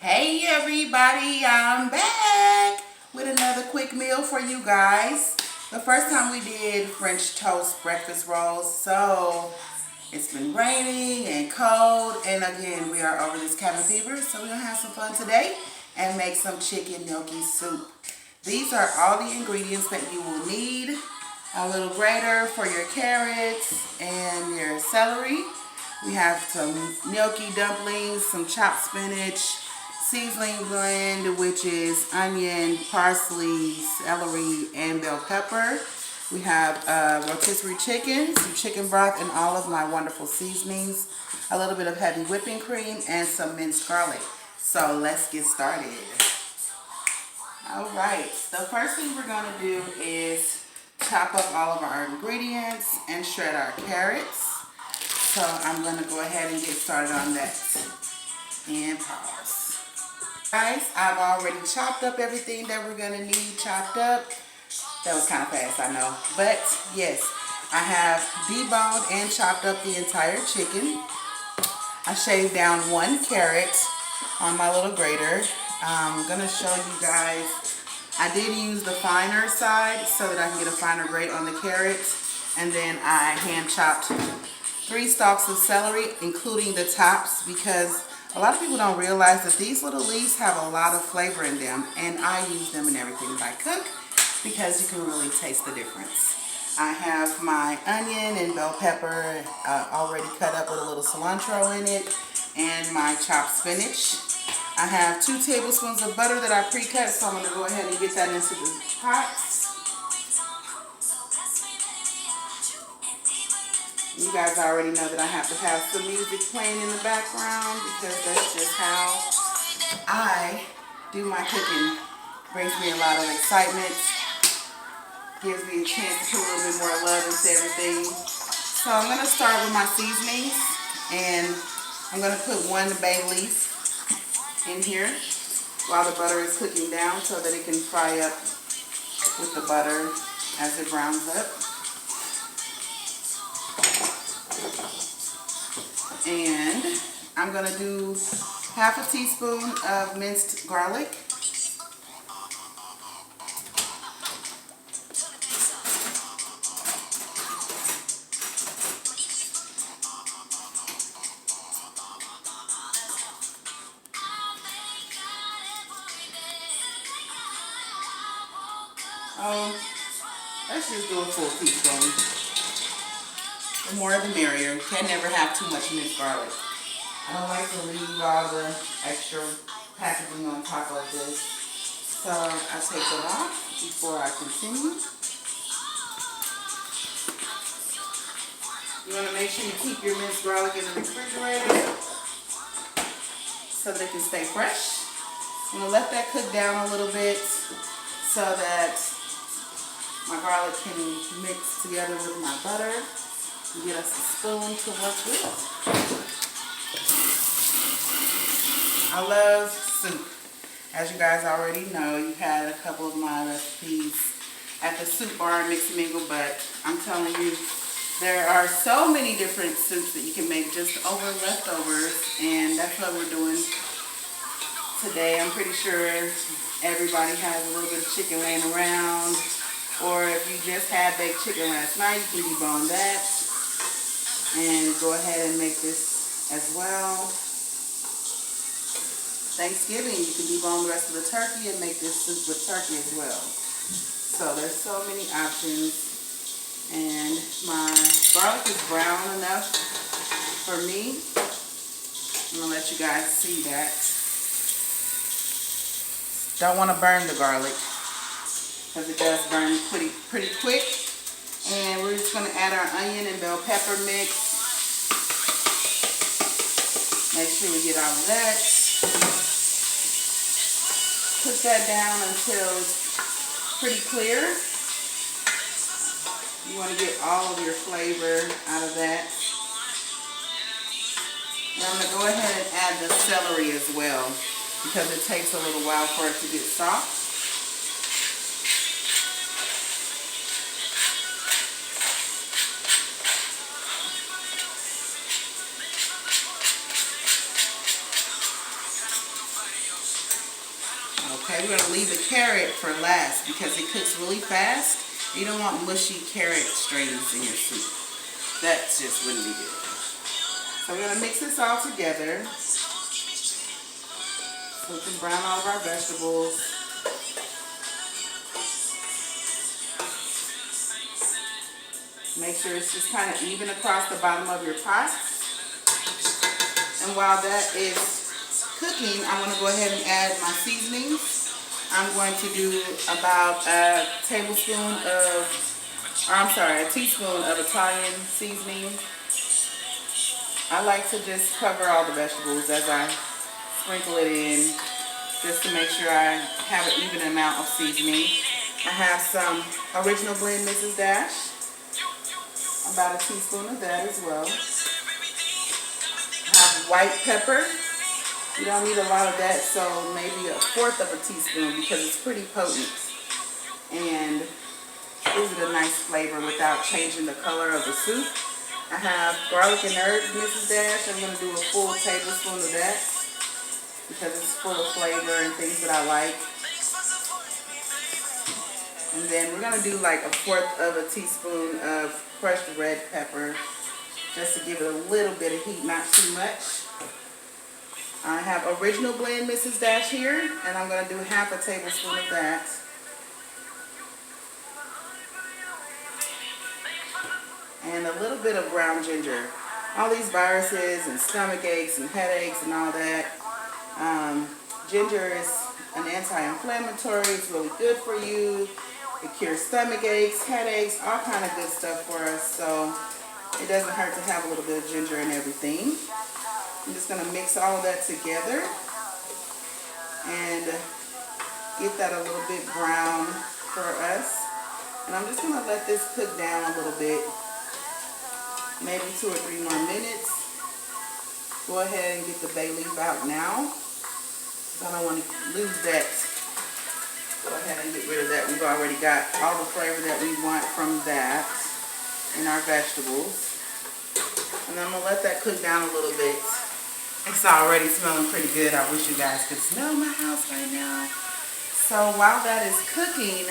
Hey everybody, I'm back with another quick meal for you guys. The first time we did French toast breakfast rolls, so it's been raining and cold, and again we are over this cabin fever, so we're gonna have some fun today and make some chicken gnocchi soup. These are all the ingredients that you will need. A little grater for your carrots and your celery. We have some gnocchi dumplings, some chopped spinach, seasoning blend, which is onion, parsley, celery, and bell pepper. We have rotisserie chicken, some chicken broth, and all of my wonderful seasonings, a little bit of heavy whipping cream, and some minced garlic. So let's get started. Alright, the first thing we're going to do is chop up all of our ingredients and shred our carrots. So I'm going to go ahead and get started on that. And pause. Guys, I've already chopped up everything that we're going to need chopped up. That was kind of fast, I know. But yes, I have deboned and chopped up the entire chicken. I shaved down one carrot on my little grater. I'm going to show you guys. I did use the finer side so that I can get a finer grate on the carrots. And then I hand chopped 3 stalks of celery, including the tops, because a lot of people don't realize that these little leaves have a lot of flavor in them, and I use them in everything that I cook because you can really taste the difference. I have my onion and bell pepper already cut up with a little cilantro in it, and my chopped spinach. I have 2 tablespoons of butter that I pre-cut, so I'm going to go ahead and get that into the pot. You guys already know that I have to have some music playing in the background because that's just how I do my cooking. Brings me a lot of excitement, gives me a chance to put a little bit more love into everything. So I'm going to start with my seasonings, and I'm going to put 1 bay leaf in here while the butter is cooking down so that it can fry up with the butter as it browns up. And I'm going to do half a teaspoon of minced garlic. Let's just do a full teaspoon. The more the merrier. You can never have too much minced garlic. I don't like to leave all the extra packaging on top of this. So I take it off before I continue. You want to make sure you keep your minced garlic in the refrigerator so that it can stay fresh. I'm going to let that cook down a little bit so that my garlic can mix together with my butter. Get us a spoon to work with. I love soup. As you guys already know, you've had a couple of my recipes at the soup bar and mix and mingle, but I'm telling you, there are so many different soups that you can make just over leftovers, and that's what we're doing today. I'm pretty sure everybody has a little bit of chicken laying around, or if you just had baked chicken last night, you can debone that and go ahead and make this as well. Thanksgiving, you can debone the rest of the turkey and make this soup with turkey as well. So there's so many options. And my garlic is brown enough for me. I'm going to let you guys see that. Don't want to burn the garlic because it does burn pretty quick. And we're just going to add our onion and bell pepper mix. Make sure we get all of that. Cook that down until it's pretty clear. You want to get all of your flavor out of that. And I'm going to go ahead and add the celery as well because it takes a little while for it to get soft. Okay, we're gonna leave the carrot for last because it cooks really fast. You don't want mushy carrot strings in your soup. That's just wouldn't be good. So we're gonna mix this all together so we can brown all of our vegetables. Make sure it's just kind of even across the bottom of your pot. And while that is cooking, I'm going to go ahead and add my seasonings. I'm going to do about a teaspoon of Italian seasoning. I like to just cover all the vegetables as I sprinkle it in, just to make sure I have an even amount of seasoning. I have some original blend Mrs. Dash, about a teaspoon of that as well. I have white pepper. You don't need a lot of that, so maybe 1/4 of a teaspoon because it's pretty potent and gives it a nice flavor without changing the color of the soup. I have garlic and herb Mrs. Dash. I'm going to do a full tablespoon of that because it's full of flavor and things that I like. And then we're going to do like 1/4 of a teaspoon of crushed red pepper just to give it a little bit of heat, not too much. I have original blend Mrs. Dash here, and I'm going to do 1/2 tablespoon of that. And a little bit of ground ginger. All these viruses and stomach aches and headaches and all that. Ginger is an anti-inflammatory. It's really good for you. It cures stomach aches, headaches, all kind of good stuff for us. So it doesn't hurt to have a little bit of ginger and everything. I'm just going to mix all of that together and get that a little bit brown for us. And I'm just going to let this cook down a little bit. Maybe 2 or 3 more minutes. Go ahead and get the bay leaf out now. I don't want to lose that. Go ahead and get rid of that. We've already got all the flavor that we want from that in our vegetables. And I'm going to let that cook down a little bit. It's already smelling pretty good. I wish you guys could smell my house right now. So while that is cooking,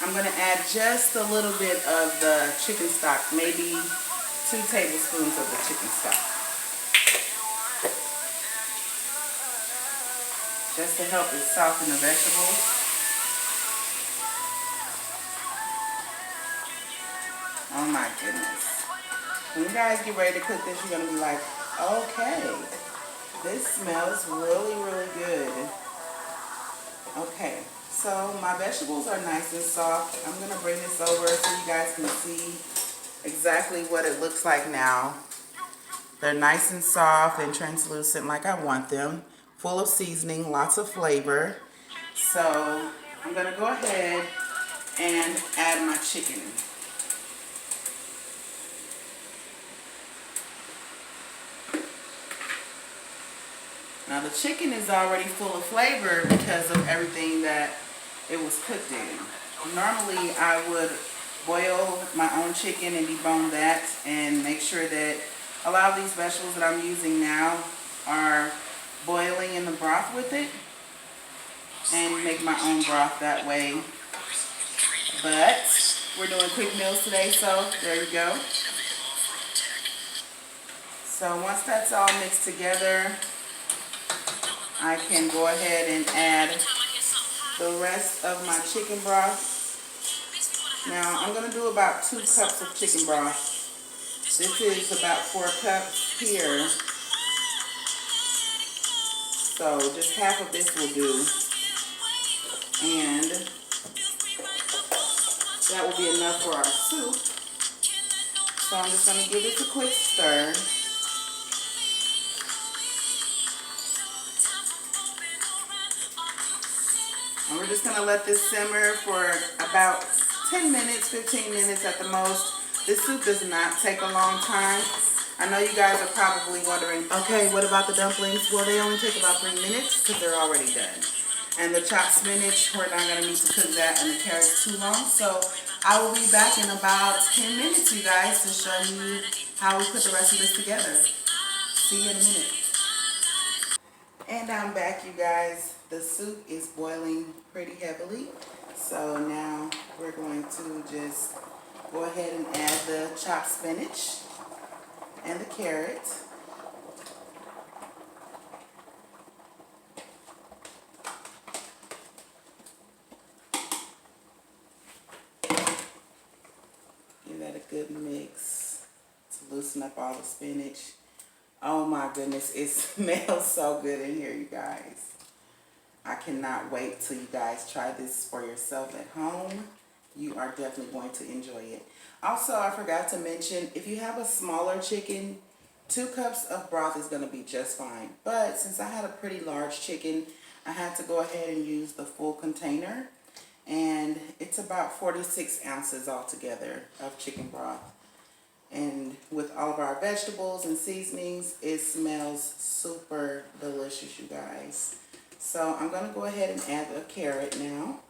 I'm going to add just a little bit of the chicken stock, maybe 2 tablespoons of the chicken stock. Just to help it soften the vegetables. Oh my goodness. When you guys get ready to cook this, you're going to be like, okay, this smells really, really good. Okay, so my vegetables are nice and soft. I'm going to bring this over so you guys can see exactly what it looks like now. They're nice and soft and translucent like I want them. Full of seasoning, lots of flavor. So I'm going to go ahead and add my chicken. Now the chicken is already full of flavor because of everything that it was cooked in. Normally I would boil my own chicken and debone that and make sure that a lot of these vegetables that I'm using now are boiling in the broth with it and make my own broth that way. But we're doing quick meals today, so there you go. So once that's all mixed together, I can go ahead and add the rest of my chicken broth. Now I'm going to do about 2 cups of chicken broth. This is about 4 cups here. So just half of this will do. And that will be enough for our soup. So I'm just going to give this a quick stir. And we're just going to let this simmer for about 10 minutes, 15 minutes at the most. This soup does not take a long time. I know you guys are probably wondering, okay, what about the dumplings? Well, they only take about 3 minutes because they're already done. And the chopped spinach, we're not going to need to cook that, and the carrots too long. So I will be back in about 10 minutes, you guys, to show you how we put the rest of this together. See you in a minute. And And I'm back, you guys. The soup is boiling pretty heavily. So now we're going to just go ahead and add the chopped spinach and the carrot. Give that a good mix to loosen up all the spinach. Oh my goodness, it smells so good in here, you guys. I cannot wait till you guys try this for yourself at home. You are definitely going to enjoy it. Also, I forgot to mention, if you have a smaller chicken, 2 cups of broth is going to be just fine. But since I had a pretty large chicken, I had to go ahead and use the full container. And it's about 46 ounces altogether of chicken broth. And with all of our vegetables and seasonings, it smells super delicious, you guys. So I'm going to go ahead and add a carrot now.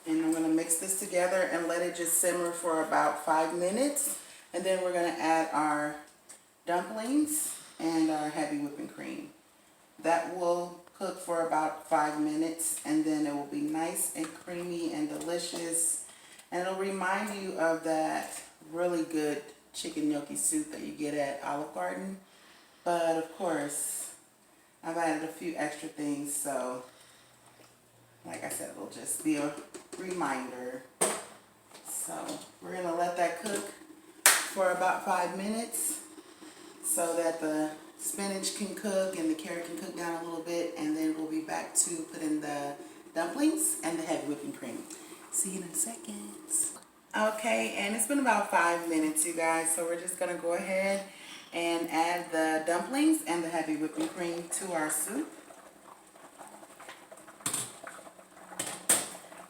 And I'm going to mix this together and let it just simmer for about 5 minutes. And then we're going to add our dumplings and our heavy whipping cream. That will cook for about 5 minutes, and then it will be nice and creamy and delicious. And it'll remind you of that really good chicken gnocchi soup that you get at Olive Garden. But of course, I've added a few extra things, so like I said, it'll just be a reminder. So we're going to let that cook for about 5 minutes so that the spinach can cook and the carrot can cook down a little bit, and then we'll be back to put in the dumplings and the heavy whipping cream. See you in a second. Okay, and it's been about 5 minutes, you guys, so we're just going to go ahead and add the dumplings and the heavy whipping cream to our soup.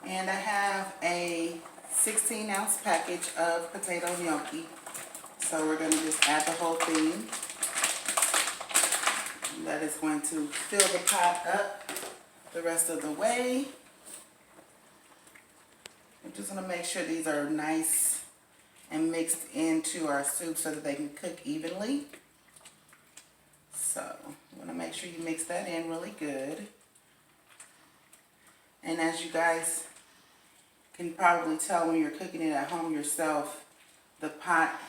And I have a 16-ounce package of potato gnocchi, so we're going to just add the whole thing. That is going to fill the pot up the rest of the way. I'm just going to make sure these are nice and mixed into our soup so that they can cook evenly. So you want to make sure you mix that in really good. And as you guys can probably tell when you're cooking it at home yourself, the pot,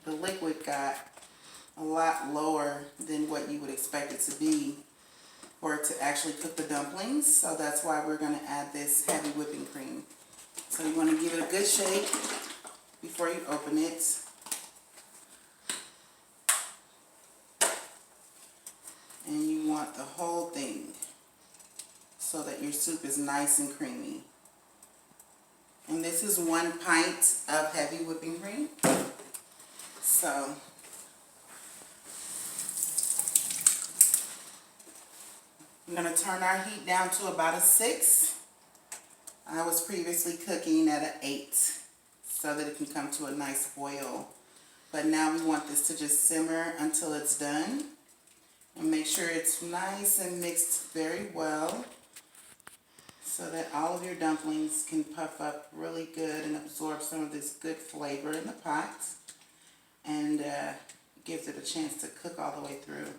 the liquid got a lot lower than what you would expect it to be for it to actually cook the dumplings. So that's why we're going to add this heavy whipping cream. So you want to give it a good shake before you open it. And you want the whole thing so that your soup is nice and creamy. And this is 1 pint of heavy whipping cream. So I'm going to turn our heat down to about a 6. I was previously cooking at an 8 so that it can come to a nice boil. But now we want this to just simmer until it's done. And make sure it's nice and mixed very well so that all of your dumplings can puff up really good and absorb some of this good flavor in the pot. And gives it a chance to cook all the way through.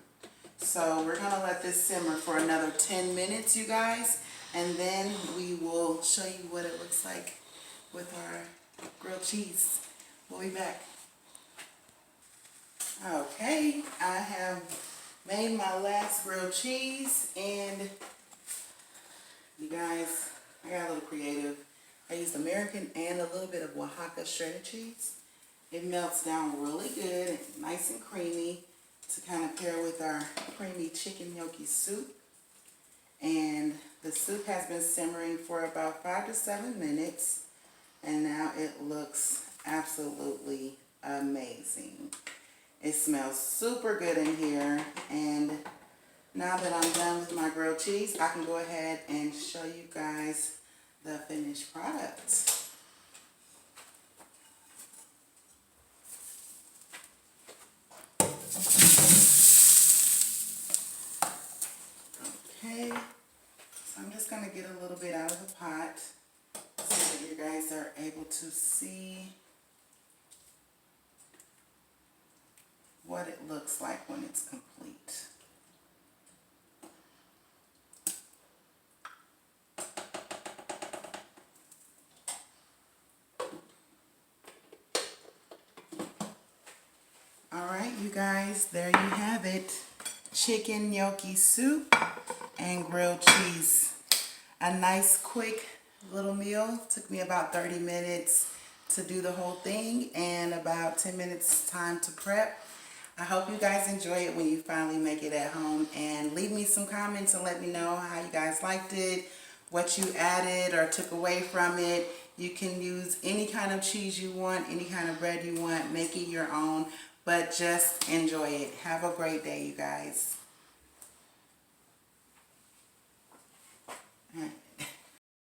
So we're going to let this simmer for another 10 minutes, you guys, and then we will show you what it looks like with our grilled cheese. We'll be back. Okay, I have made my last grilled cheese, and you guys, I got a little creative. I used American and a little bit of Oaxaca shredded cheese. It melts down really good and nice and creamy to kind of pair with our creamy chicken gnocchi soup. And the soup has been simmering for about 5 to 7 minutes, and now it looks absolutely amazing. It smells super good in here, and now that I'm done with my grilled cheese, I can go ahead and show you guys the finished product. Okay, so I'm just going to get a little bit out of the pot so that you guys are are able to see what it looks like when it's complete. Alright, you guys, there you have it. Chicken gnocchi soup and grilled cheese. A nice quick little meal. Took me about 30 minutes to do the whole thing and about 10 minutes time to prep. I hope you guys enjoy it when you finally make it at home, and leave me some comments and let me know how you guys liked it, what you added or took away from it. You can use any kind of cheese you want, any kind of bread you want, make it your own, but just enjoy it. Have a great day, you guys.